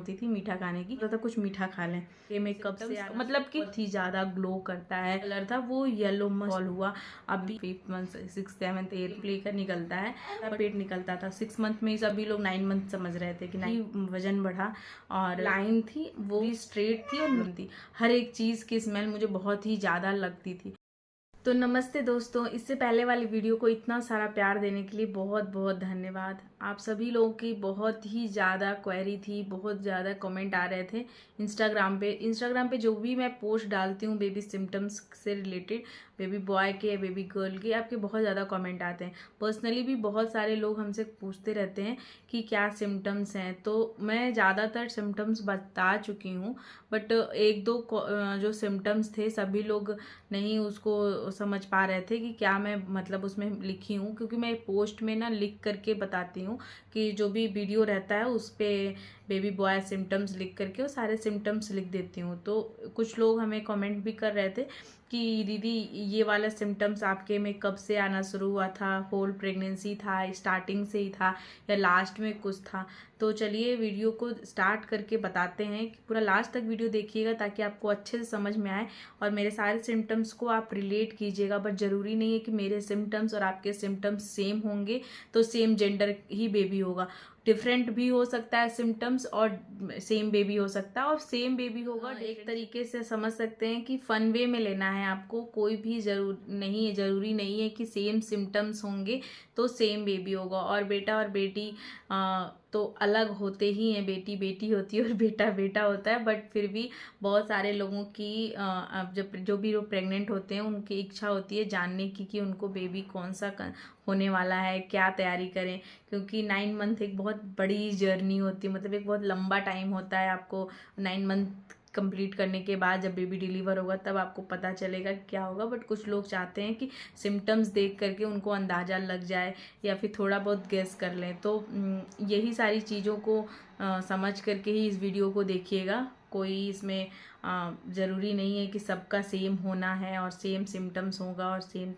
होती थी मीठा खाने की, तो कुछ मीठा खा लें। ये मेकअप से मतलब कि बहुत ही ज़्यादा ग्लो करता है। कलर था वो येलो मॉल हुआ। अभी 5th month 6th 7th 8th लेकर निकलता है, पेट निकलता था 6 मंथ में ही। सभी लोग 9 मंथ समझ रहे थे कि नहीं, वजन बढ़ा और लाइन थी वो भी स्ट्रेट थी और थी। हर एक चीज़ की स्मेल मुझे बहुत ही ज़्यादा लगती थी। तो नमस्ते दोस्तों, इससे पहले वाली वीडियो को इतना सारा प्यार देने के लिए बहुत बहुत धन्यवाद। आप सभी लोगों की बहुत ही ज़्यादा क्वेरी थी, बहुत ज़्यादा कमेंट आ रहे थे इंस्टाग्राम पे जो भी मैं पोस्ट डालती हूँ बेबी सिम्टम्स से रिलेटेड, बेबी बॉय के या बेबी गर्ल के, आपके बहुत ज़्यादा कमेंट आते हैं। पर्सनली भी बहुत सारे लोग हमसे पूछते रहते हैं कि क्या सिम्टम्स हैं, तो मैं ज़्यादातर सिम्टम्स बता चुकी हूँ, बट एक दो जो सिम्टम्स थे सभी लोग नहीं उसको समझ पा रहे थे कि क्या मैं मतलब उसमें लिखी हूँ, क्योंकि मैं पोस्ट में ना लिख करके बताती हूँ कि जो भी वीडियो रहता है उस पर बेबी बॉय सिम्टम्स लिख करके वो सारे सिम्टम्स लिख देती हूँ। तो कुछ लोग हमें कमेंट भी कर रहे थे कि दीदी ये वाला सिम्टम्स आपके में कब से आना शुरू हुआ था, होल प्रेगनेंसी था, स्टार्टिंग से ही था या लास्ट में कुछ था। तो चलिए वीडियो को स्टार्ट करके बताते हैं कि पूरा लास्ट तक वीडियो देखिएगा ताकि आपको अच्छे से समझ में आए और मेरे सारे सिम्टम्स को आप रिलेट कीजिएगा। बट ज़रूरी नहीं है कि मेरे सिम्टम्स और आपके सिम्टम्स सेम होंगे तो सेम जेंडर ही बेबी होगा। डिफरेंट भी हो सकता है सिम्टम्स और सेम बेबी हो सकता है, और सेम बेबी होगा। एक तरीके से समझ सकते हैं कि फन वे में लेना है आपको, कोई भी ज़रूरी नहीं है कि सेम सिम्टम्स होंगे तो सेम बेबी होगा। और बेटा और बेटी तो अलग होते ही हैं, बेटी बेटी होती है और बेटा बेटा होता है। बट फिर भी बहुत सारे लोगों की अब जब जो भी लोग प्रेग्नेंट होते हैं उनकी इच्छा होती है जानने की कि उनको बेबी कौन सा होने वाला है, क्या तैयारी करें, क्योंकि 9 मंथ एक बहुत बड़ी जर्नी होती है, मतलब एक बहुत लंबा टाइम होता है। आपको 9 मंथ कंप्लीट करने के बाद जब बेबी डिलीवर होगा तब आपको पता चलेगा क्या होगा। बट कुछ लोग चाहते हैं कि सिम्टम्स देख करके उनको अंदाज़ा लग जाए या फिर थोड़ा बहुत गेस कर लें। तो यही सारी चीज़ों को समझ करके ही इस वीडियो को देखिएगा। कोई इसमें ज़रूरी नहीं है कि सबका सेम होना है और सेम सिम्टम्स होगा और सेम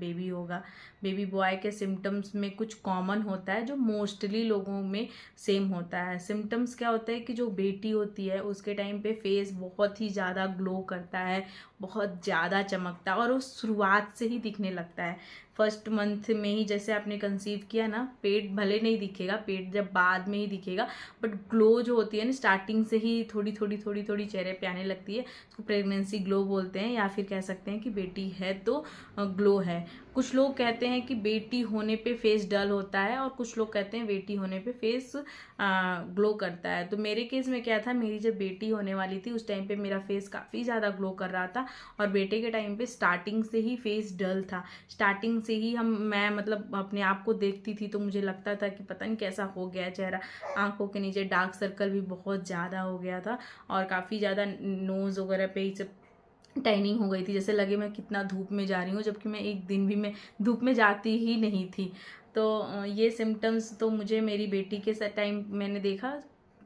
बेबी होगा। बेबी बॉय के सिम्टम्स में कुछ कॉमन होता है जो मोस्टली लोगों में सेम होता है। सिम्टम्स क्या होता है कि जो बेटी होती है उसके टाइम पे फेस बहुत ही ज़्यादा ग्लो करता है, बहुत ज़्यादा चमकता है और वो शुरुआत से ही दिखने लगता है। फर्स्ट मंथ में ही जैसे आपने कंसीव किया ना, पेट भले नहीं दिखेगा, पेट जब बाद में ही दिखेगा, बट ग्लो जो होती है ना स्टार्टिंग से ही थोड़ी थोड़ी चेहरे पे आने लगती है। उसको प्रेगनेंसी ग्लो बोलते हैं, या फिर कह सकते हैं कि बेटी है तो ग्लो है। कुछ लोग कहते हैं कि बेटी होने पे फेस डल होता है और कुछ लोग कहते हैं बेटी होने पे फेस ग्लो करता है। तो मेरे केस में क्या था, मेरी जब बेटी होने वाली थी उस टाइम पे मेरा फेस काफ़ी ज़्यादा ग्लो कर रहा था, और बेटे के टाइम पे स्टार्टिंग से ही फेस डल था। स्टार्टिंग से ही मैं मतलब अपने आप को देखती थी तो मुझे लगता था कि पता नहीं कैसा हो गया चेहरा, आंखों के नीचे डार्क सर्कल भी बहुत ज़्यादा हो गया था और काफ़ी ज़्यादा नोज़ वगैरह पे ही सब टैनिंग हो गई थी, जैसे लगे मैं कितना धूप में जा रही हूँ, जबकि मैं एक दिन भी मैं धूप में जाती ही नहीं थी। तो ये सिम्टम्स तो मुझे मेरी बेटी के टाइम मैंने देखा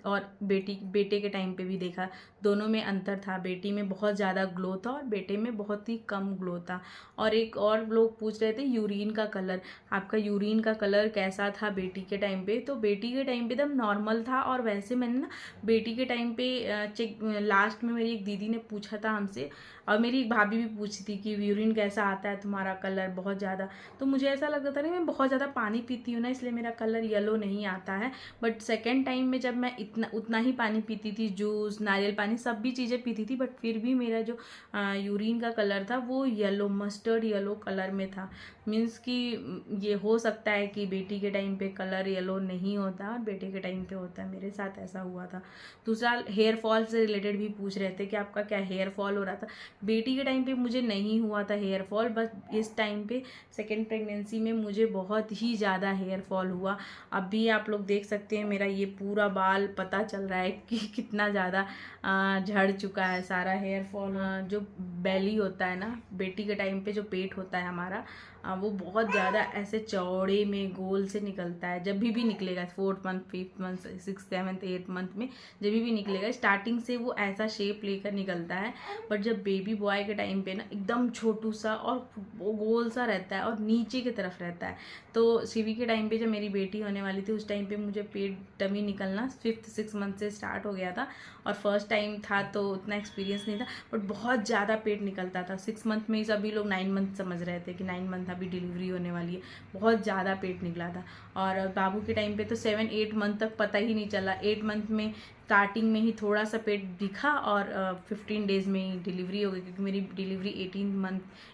और बेटे के टाइम पे भी देखा, दोनों में अंतर था। बेटी में बहुत ज़्यादा ग्लो था और बेटे में बहुत ही कम ग्लो था। और एक और लोग पूछ रहे थे यूरिन का कलर, आपका यूरिन का कलर कैसा था बेटी के टाइम पे। तो बेटी के टाइम पे एकदम नॉर्मल था, और वैसे मैंने ना बेटी के टाइम पे चेक लास्ट में मेरी एक दीदी ने पूछा था हमसे, और मेरी एक भाभी भी पूछी थी कि यूरिन कैसा आता है तुम्हारा कलर बहुत ज़्यादा। तो मुझे ऐसा लगता था कि मैं बहुत ज़्यादा पानी पीती हूँ ना, इसलिए मेरा कलर येलो नहीं आता है। बट सेकेंड टाइम में जब मैं उतना ही पानी पीती थी, जूस नारियल पानी सब भी चीज़ें पीती थी, बट फिर भी मेरा जो यूरिन का कलर था वो येलो मस्टर्ड येलो कलर में था। मीन्स कि ये हो सकता है कि बेटी के टाइम पे कलर येलो नहीं होता और बेटे के टाइम पे होता है, मेरे साथ ऐसा हुआ था। दूसरा हेयर फॉल से रिलेटेड भी पूछ रहे थे कि आपका क्या हेयर फॉल हो रहा था। बेटी के टाइम पे मुझे नहीं हुआ था हेयर फॉल, बस इस टाइम पे सेकेंड प्रेगनेंसी में मुझे बहुत ही ज़्यादा हेयर फॉल हुआ। अभी आप लोग देख सकते हैं मेरा ये पूरा बाल, पता चल रहा है कि कितना ज़्यादा झड़ चुका है सारा हेयर फॉल। जो बेली होता है ना बेटी के टाइम पे, जो पेट होता है हमारा, वो बहुत ज़्यादा ऐसे चौड़े में गोल से निकलता है। जब भी निकलेगा 4th month, 5th month, 6th 7th 8th month में जब भी निकलेगा, स्टार्टिंग से वो ऐसा शेप लेकर निकलता है। बट जब बेबी बॉय के टाइम पे ना एकदम छोटू सा और वो गोल सा रहता है और नीचे की तरफ रहता है। तो शिवी के टाइम पे जब मेरी बेटी होने वाली थी उस टाइम पे मुझे पेट टमी निकलना 5th 6th मंथ से स्टार्ट हो गया था। और फर्स्ट टाइम था तो उतना एक्सपीरियंस नहीं था, बट बहुत ज़्यादा पेट निकलता था। 6 मंथ में ही सभी लोग 9 मंथ समझ रहे थे कि 9 मंथ अभी डिलीवरी होने वाली है। बहुत ज़्यादा पेट निकला था। और बाबू के टाइम पे तो 7-8 मंथ तक पता ही नहीं चला। 8 मंथ में स्टार्टिंग में ही थोड़ा सा पेट दिखा और 15 डेज़ में ही डिलीवरी हो गई, क्योंकि मेरी डिलीवरी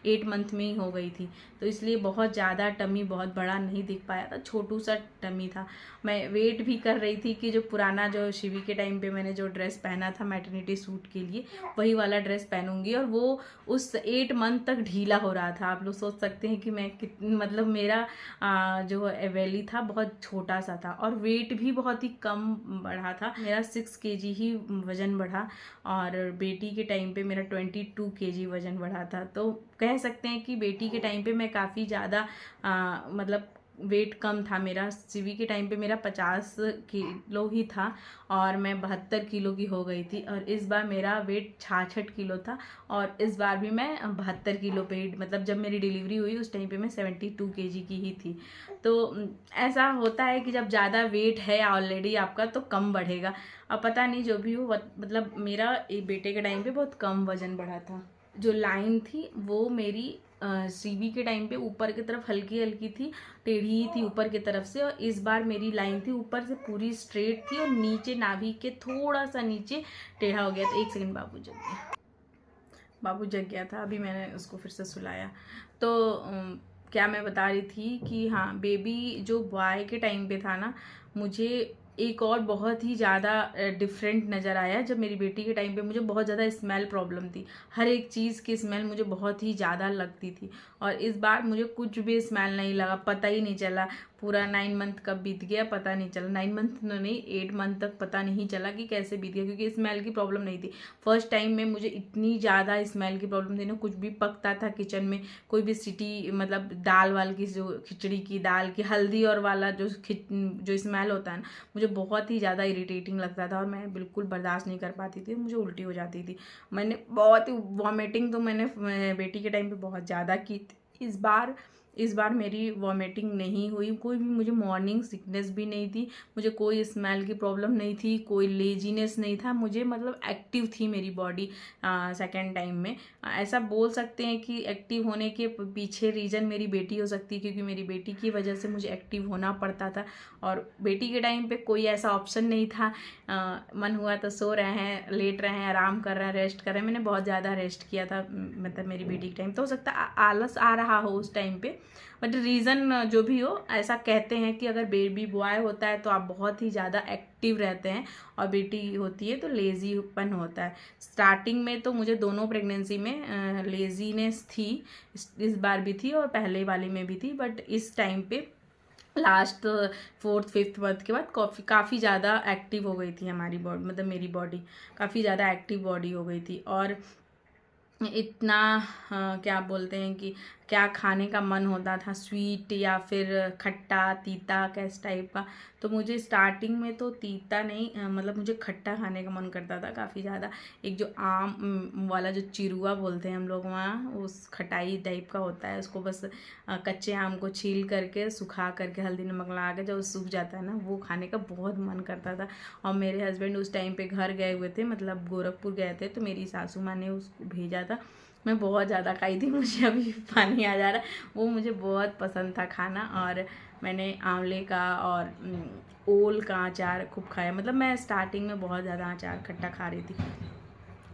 8 मंथ में ही हो गई थी। तो इसलिए बहुत ज़्यादा टमी बहुत बड़ा नहीं दिख पाया था, छोटू सा टमी था। मैं वेट भी कर रही थी कि जो पुराना जो शिवी के टाइम पे मैंने जो ड्रेस पहना था मैटरनिटी सूट के लिए, वही वाला ड्रेस पहनूंगी। और वो उस 8 मंथ तक ढीला हो रहा था। आप लोग सोच सकते हैं कि मैं मतलब मेरा जो बेली था बहुत छोटा सा था और वेट भी बहुत ही कम बढ़ा था। मेरा 6 kg ही वज़न बढ़ा और बेटी के टाइम पे मेरा 22 kg वज़न बढ़ा था। तो कह सकते हैं कि बेटी के टाइम पे मैं काफ़ी ज़्यादा मतलब वेट कम था मेरा। शिवी के टाइम पे मेरा 50 किलो ही था और मैं 72 किलो की हो गई थी। और इस बार मेरा वेट 66 किलो था और इस बार भी मैं 72 किलो पे, मतलब जब मेरी डिलीवरी हुई उस टाइम पे मैं 72 kg की ही थी। तो ऐसा होता है कि जब ज़्यादा वेट है ऑलरेडी आपका तो कम बढ़ेगा। अब पता नहीं जो भी हो, मतलब मेरा बेटे के टाइम पे बहुत कम वज़न बढ़ा था। जो लाइन थी वो मेरी सीवी के टाइम पे ऊपर की तरफ हल्की हल्की थी, टेढ़ी ही थी ऊपर की तरफ से। और इस बार मेरी लाइन थी ऊपर से पूरी स्ट्रेट थी और नीचे नाभि के थोड़ा सा नीचे टेढ़ा हो गया था। 1 सेकंड, बाबू जग गया था, अभी मैंने उसको फिर से सुलाया। तो क्या मैं बता रही थी कि हाँ, बेबी जो बॉय के टाइम पे था ना, मुझे एक और बहुत ही ज़्यादा डिफरेंट नज़र आया। जब मेरी बेटी के टाइम पे मुझे बहुत ज़्यादा स्मेल प्रॉब्लम थी, हर एक चीज़ की स्मेल मुझे बहुत ही ज़्यादा लगती थी। और इस बार मुझे कुछ भी स्मेल नहीं लगा, पता ही नहीं चला पूरा 9 मंथ कब बीत गया पता नहीं चला। 9 मंथ नहीं, 8 मंथ तक पता नहीं चला कि कैसे बीत गया, क्योंकि स्मेल की प्रॉब्लम नहीं थी। फर्स्ट टाइम में मुझे इतनी ज़्यादा स्मेल की प्रॉब्लम थी ना, कुछ भी पकता था किचन में, कोई भी सीटी, मतलब दाल वाल की, जो खिचड़ी की दाल की हल्दी और वाला जो स्मेल होता है ना, मुझे बहुत ही ज़्यादा इरिटेटिंग लगता था और मैं बिल्कुल बर्दाश्त नहीं कर पाती थी, मुझे उल्टी हो जाती थी। मैंने बहुत ही वॉमिटिंग तो मैंने बेटी के टाइम पे बहुत ज़्यादा की थी। इस बार मेरी वॉमिटिंग नहीं हुई, कोई भी मुझे मॉर्निंग सिकनेस भी नहीं थी, मुझे कोई स्मेल की प्रॉब्लम नहीं थी, कोई लेजीनेस नहीं था मुझे, मतलब एक्टिव थी मेरी बॉडी। सेकेंड टाइम में ऐसा बोल सकते हैं कि एक्टिव होने के पीछे रीज़न मेरी बेटी हो सकती है, क्योंकि मेरी बेटी की वजह से मुझे एक्टिव होना पड़ता था। और बेटी के टाइम पे कोई ऐसा ऑप्शन नहीं था। मन हुआ तो सो रहे हैं, लेट रहे हैं, आराम कर रहे हैं, रेस्ट कर रहे हैं। मैंने बहुत ज़्यादा रेस्ट किया था, मतलब मेरी बेटी के टाइम तो हो सकता है आलस आ रहा हो उस टाइम पे, बट रीज़न जो भी हो, ऐसा कहते हैं कि अगर बेबी बॉय होता है तो आप बहुत ही ज़्यादा एक्टिव रहते हैं और बेटी होती है तो लेजीपन होता है। स्टार्टिंग में तो मुझे दोनों प्रेगनेंसी में लेजीनेस थी, इस बार भी थी और पहले वाली में भी थी, बट इस टाइम पे लास्ट 4th 5th मंथ के बाद काफ़ी ज़्यादा एक्टिव हो गई थी हमारी बॉडी, मतलब मेरी बॉडी काफ़ी ज़्यादा एक्टिव बॉडी हो गई थी। और इतना क्या बोलते हैं कि क्या खाने का मन होता था, स्वीट या फिर खट्टा तीता कैस टाइप का। तो मुझे स्टार्टिंग में तो तीता नहीं, मतलब मुझे खट्टा खाने का मन करता था काफ़ी ज़्यादा। एक जो आम वाला जो चिरुआ बोलते हैं हम लोग वहाँ, उस खटाई टाइप का होता है, उसको बस कच्चे आम को छील करके सुखा करके हल्दी नमक लगा के जब सूख जाता है ना, वो खाने का बहुत मन करता था। और मेरे हस्बैंड उस टाइम पे घर गए हुए थे, मतलब गोरखपुर गए थे, तो मेरी सासू माँ ने उसको भेजा था। मैं बहुत ज़्यादा खाई थी, मुझे अभी पानी आ जा रहा है। वो मुझे बहुत पसंद था खाना। और मैंने आंवले का और ओल का अचार खूब खाया, मतलब मैं स्टार्टिंग में बहुत ज़्यादा अचार खट्टा खा रही थी।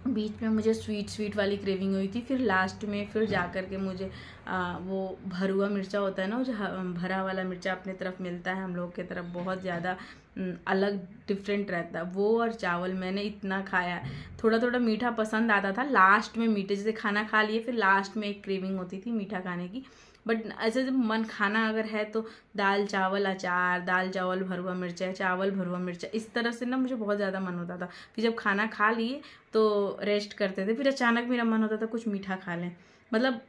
बीच में मुझे स्वीट वाली क्रेविंग हुई थी, फिर लास्ट में फिर जा कर के मुझे वो भरुआ मिर्चा होता है ना, जो भरा वाला मिर्चा अपने तरफ मिलता है, हम लोग के तरफ बहुत ज़्यादा अलग डिफरेंट रहता है वो, और चावल मैंने इतना खाया। थोड़ा थोड़ा मीठा पसंद आता था लास्ट में, मीठे जैसे खाना खा लिए फिर लास्ट में एक क्रेविंग होती थी मीठा खाने की। बट ऐसे जब मन खाना अगर है तो दाल चावल अचार, दाल चावल भरुआ मिर्चा, चावल भरुआ मिर्चा, इस तरह से ना मुझे बहुत ज़्यादा मन होता था। फिर जब खाना खा लिए तो रेस्ट करते थे, फिर अचानक मेरा मन होता था कुछ मीठा खा लें। मतलब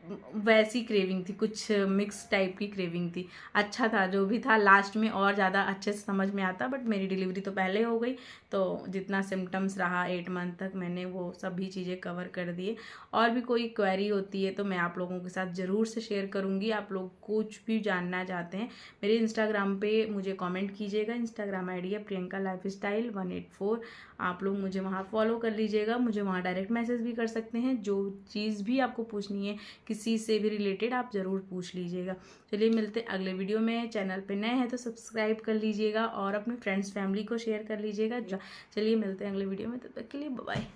वैसी क्रेविंग थी, कुछ मिक्स टाइप की क्रेविंग थी। अच्छा था जो भी था, लास्ट में और ज़्यादा अच्छे से समझ में आता, बट मेरी डिलीवरी तो पहले हो गई, तो जितना सिम्टम्स रहा 8 मंथ तक मैंने वो सभी चीज़ें कवर कर दिए। और भी कोई क्वेरी होती है तो मैं आप लोगों के साथ ज़रूर से शेयर करूँगी। आप लोग कुछ भी जानना चाहते हैं मेरे इंस्टाग्राम पे मुझे कमेंट कीजिएगा। इंस्टाग्राम आईडी है प्रियंका लाइफस्टाइल 184। आप लोग मुझे वहाँ फॉलो कर लीजिएगा, मुझे वहाँ डायरेक्ट मैसेज भी कर सकते हैं। जो चीज़ भी आपको पूछनी है किसी से भी रिलेटेड आप ज़रूर पूछ लीजिएगा। चलिए मिलते हैं अगले वीडियो में। चैनल पे नए हैं तो सब्सक्राइब कर लीजिएगा और अपने फ्रेंड्स फैमिली को शेयर कर लीजिएगा। चलिए मिलते हैं अगले वीडियो में, तब तक के लिए बाय बाय।